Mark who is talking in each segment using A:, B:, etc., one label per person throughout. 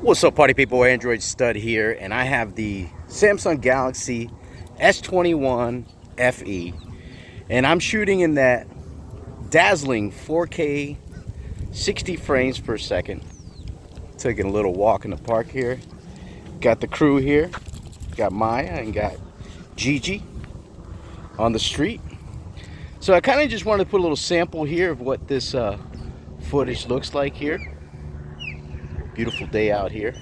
A: What's up, party people? Android Stud here, and I have the Samsung Galaxy S21 FE, and I'm shooting in that dazzling 4K 60 frames per second. Taking a little walk in the park here. Got the crew here, got Maya and got Gigi on the street. So I kind of just wanted to put a little sample here of what this footage looks like here. Beautiful day out here.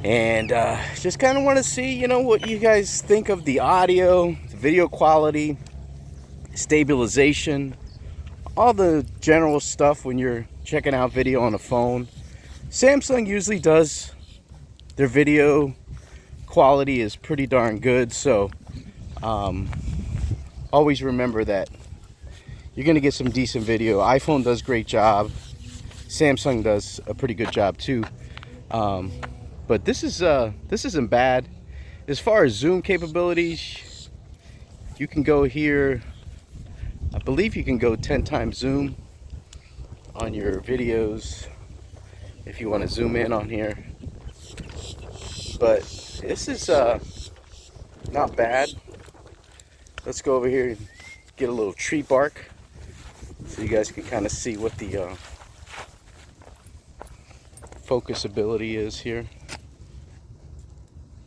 A: And just kind of want to see, what you guys think of the audio, the video quality, stabilization, all the general stuff when you're checking out video on a phone. Samsung usually does their video quality is pretty darn good, so always remember that you're going to get some decent video. iPhone does a great job. Samsung does a pretty good job too. But this isn't bad. As far as zoom capabilities, you can go here. I believe you can go 10 times zoom on your videos if you want to zoom in on here. But this is not bad. Let's go over here and get a little tree bark so you guys can kind of see what the focus ability is here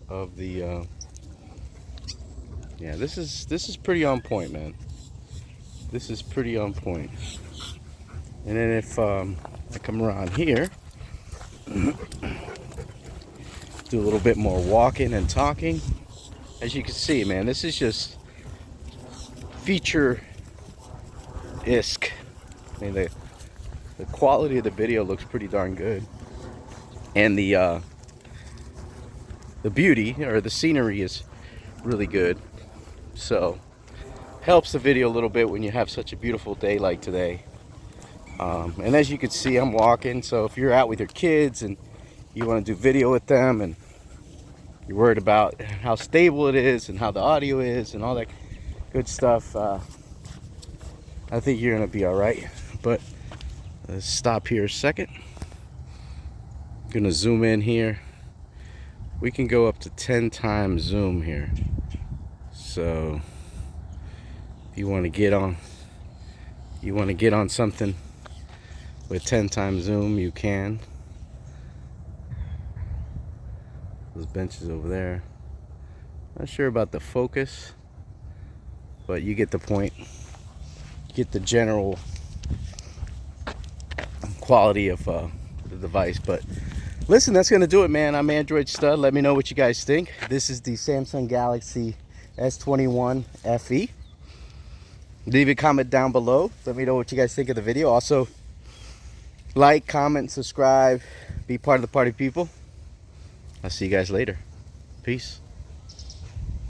A: of the yeah, this is pretty on point, man. This is pretty on point. And then if I come around here, do a little bit more walking and talking, as you can see, man, this is just feature-esque. I mean, the quality of the video looks pretty darn good, and the beauty or the scenery is really good, so helps the video a little bit when you have such a beautiful day like today. And as you can see, I'm walking, so if you're out with your kids and you want to do video with them and you're worried about how stable it is and how the audio is and all that good stuff, I think you're gonna be all right. But let's stop here a second. I'm gonna zoom in here. We can go up to 10 times zoom here. So if you want to get on something with 10 times zoom, you can. Those benches over there. Not sure about the focus, but you get the point. You get the general quality of the device. But listen, that's gonna do it, man. I'm Android Stud. Let me know what you guys think. This is the Samsung Galaxy S21 FE. Leave a comment down below. Let me know what you guys think of the video. Also, like, comment, subscribe, be part of the party people. I'll see you guys later. Peace.